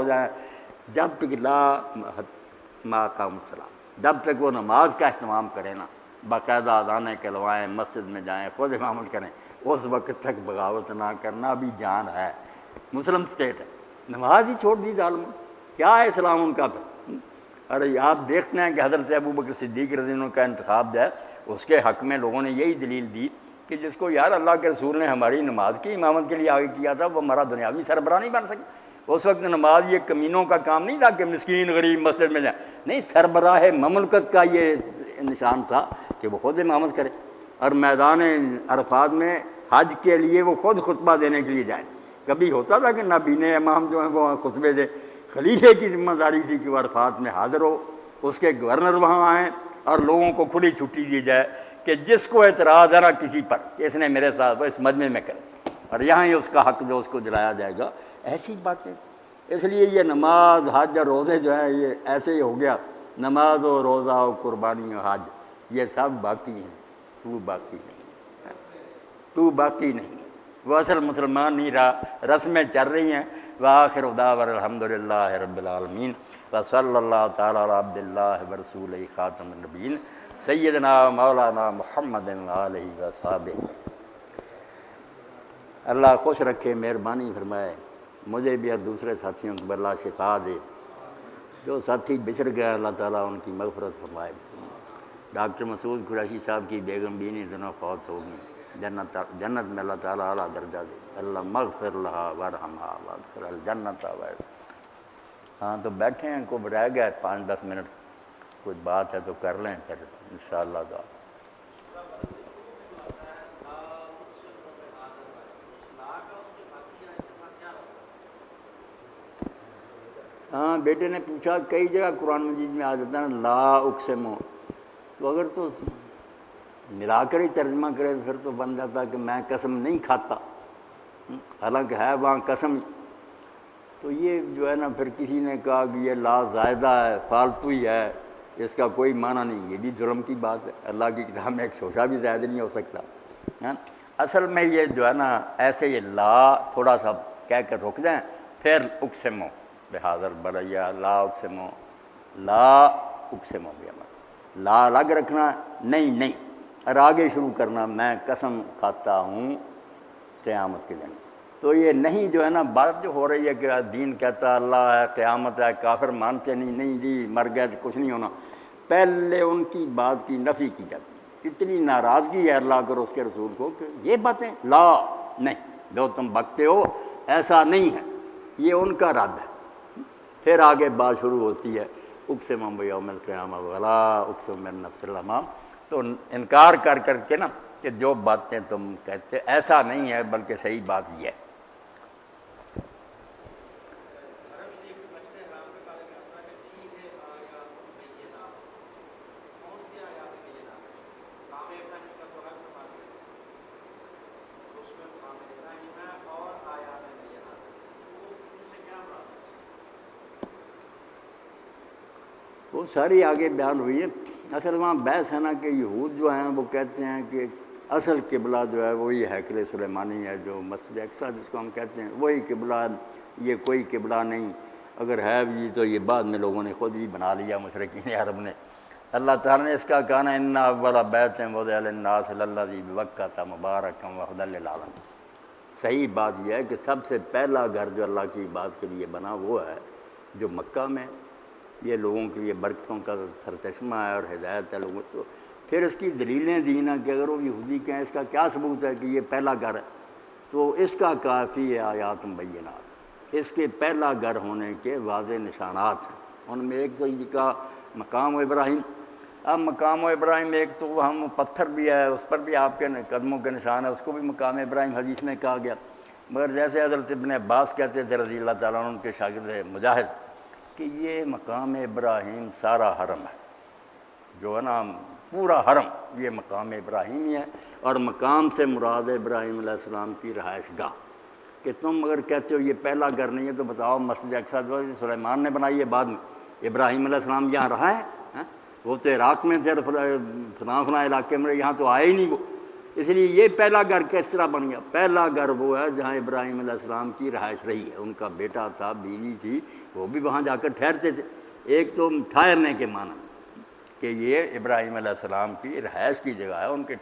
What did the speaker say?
جائیں جب تک لا ما قام الصلاۃ، جب تک وہ نماز کا اہتمام کریں نا، باقاعدہ اذانیں کلوائیں، مسجد میں جائیں، خود امامت کریں، اس وقت تک بغاوت نہ کرنا بھی جان ہے۔ مسلم اسٹیٹ ہے، نماز ہی چھوڑ دی ظالم، کیا ہے اسلام ان کا پھر؟ ارے آپ دیکھتے ہیں کہ حضرت ابوبکر صدیق رضی اللہ عنہ کا انتخاب جو ہے اس کے حق میں لوگوں نے یہی دلیل دی کہ جس کو یار اللہ کے رسول نے ہماری نماز کی امامت کے لیے آگے کیا تھا وہ ہمارا دنیاوی سربراہ نہیں بن سکے۔ اس وقت نماز یہ کمینوں کا کام نہیں تھا کہ مسکین غریب مسجد میں جائیں، نہیں، سربراہ مملکت کا یہ نشان تھا کہ وہ خود امامت کرے، اور میدان عرفات میں حج کے لیے وہ خود خطبہ دینے کے لیے جائیں۔ کبھی ہوتا تھا کہ نابینے امام جو ہیں وہ خطبے دے، خلیفے کی ذمہ داری تھی کہ وہ عرفات میں حاضر ہو، اس کے گورنر وہاں آئیں اور لوگوں کو کھلی چھٹی دی جائے کہ جس کو اعتراض ہے نا کسی پر کہ اس نے میرے ساتھ اس مجمع میں کرے، اور یہاں ہی اس کا حق جو اس کو دلایا جائے گا، ایسی باتیں۔ اس لیے یہ نماز، حج اور روزے جو ہیں یہ ایسے ہی ہو گیا، نماز و روزہ و قربانی و حج یہ سب باقی ہیں، تو باقی نہیں، تو باقی نہیں، وہ اصل مسلمان نہیں رہا، رسمیں چل رہی ہیں۔ وآخر دعوانا الحمدللہ رب العالمین وصلی اللہ تعالیٰ علی عبد اللہ ورسولہ خاتم النبیین سیدنا مولانا محمد علیہ وصحبہ۔ اللہ خوش رکھے، مہربانی فرمائے، مجھے بھی اور دوسرے ساتھیوں کو اللہ شفا دے، جو ساتھی بچھڑ گئے اللہ تعالیٰ ان کی مغفرت فرمائے۔ ڈاکٹر مسعود قریشی صاحب کی بیگم بھی نہیں دنوں فوت ہو گئی، جنت میں اللہ تعالیٰ اعلیٰ درجہ دے، اللہ مغفر لہا ورحمہا وادخل الجنت۔ ہاں تو بیٹھے ہیں، کو رہ گیا 5-10 منٹ، کچھ بات ہے تو کر لیں، پھر انشاءاللہ تعالیٰ۔ ہاں بیٹے نے پوچھا، کئی جگہ قرآن مجید میں آ جاتا ہے لا اقسم، تو اگر تو ملا کر ہی ترجمہ کرے تو پھر تو بن جاتا کہ میں قسم نہیں کھاتا، حالانکہ ہے وہاں قسم۔ تو یہ جو ہے نا پھر کسی نے کہا کہ یہ لا زائدہ ہے، فالتو ہی ہے، اس کا کوئی معنی نہیں، یہ بھی ظلم کی بات ہے، اللہ کی کتاب میں ایک شوشہ بھی زائد نہیں ہو سکتا۔ اصل میں یہ جو ہے نا ایسے یہ لا تھوڑا سا کہہ کر رک جائیں، پھر اقسمو بحاضر بریا، لا اقسمو، لا اقسمو بھی ہمارا لا الگ رکھنا، نہیں، اور آگے شروع کرنا میں قسم کھاتا ہوں قیامت کے دن۔ تو یہ نہیں جو ہے نا بات جو ہو رہی ہے کہ دین کہتا ہے اللہ ہے، قیامت ہے، کافر مانتے نہیں جی مر گئے تو کچھ نہیں ہونا، پہلے ان کی بات کی نفی کی جاتی۔ اتنی ناراضگی ہے اللہ اور اس کے رسول کو کہ یہ باتیں لا نہیں، جو تم بکتے ہو ایسا نہیں ہے، یہ ان کا رد ہے۔ پھر آگے بات شروع ہوتی ہے اقسم بیوم القیامہ ولا اقسم بالنفس اللوامہ، تو انکار کر کر کے نا کہ جو باتیں تم کہتے ایسا نہیں ہے، بلکہ صحیح بات یہ ہے۔ وہ ساری آگے بیان ہوئی ہے۔ اصل وہاں بحث ہے نا کہ یہود جو ہیں وہ کہتے ہیں کہ اصل قبلہ جو ہے وہی ہیکل سلیمانی ہے، جو مسجد اقصیٰ جس کو ہم کہتے ہیں وہی قبلہ ہے، یہ کوئی قبلہ نہیں، اگر ہے بھی تو یہ بعد میں لوگوں نے خود ہی بنا لیا مشرکین عرب نے۔ اللہ تعالیٰ نے اس کا کہنا ان اول بیت وضع للناس للذی ببکۃ مبارکا وہدی للعالمین۔ صحیح بات یہ ہے کہ سب سے پہلا گھر جو اللہ کی بات کے لیے بنا وہ ہے جو مکہ میں، یہ لوگوں کے لیے برکتوں کا سرچشمہ ہے اور ہدایت ہے لوگوں کو۔ پھر اس کی دلیلیں دی نا کہ اگر وہ یہودی کہیں اس کا کیا ثبوت ہے کہ یہ پہلا گھر ہے، تو اس کا کافی ہے آیات مبینات، اس کے پہلا گھر ہونے کے واضح نشانات ہیں۔ ان میں ایک تو یہ کا مقام و ابراہیم۔ اب مقام و ابراہیم ایک تو ہم پتھر بھی ہے، اس پر بھی آپ کے قدموں کے نشان ہے، اس کو بھی مقام ابراہیم حدیث میں کہا گیا۔ مگر جیسے حضرت ابن عباس کہتے تھے رضی اللہ تعالیٰ عنہ، ان کے شاگرد مجاہد، کہ یہ مقام ابراہیم سارا حرم ہے، جو ہے نا پورا حرم یہ مقام ابراہیم ہی ہے، اور مقام سے مراد ابراہیم علیہ السلام کی رہائش گاہ۔ کہ تم اگر کہتے ہو یہ پہلا گھر نہیں ہے تو بتاؤ مسجد اقصیٰ جو سلیمان نے بنائی ہے بعد میں، ابراہیم علیہ السلام یہاں رہا ہے؟ وہ تو عراق میں تھے، فلاں علاقے میں، یہاں تو آئے ہی نہیں وہ۔ اس لیے یہ پہلا گھر کس طرح بن گیا؟ پہلا گھر وہ ہے جہاں ابراہیم علیہ السلام کی رہائش رہی ہے، ان کا بیٹا تھا، بیوی تھی، وہ بھی وہاں جا کر ٹھہرتے تھے۔ ایک تو ٹھہرنے کے معنی کہ یہ ابراہیم علیہ السلام کی رہائش کی جگہ ہے، ان کے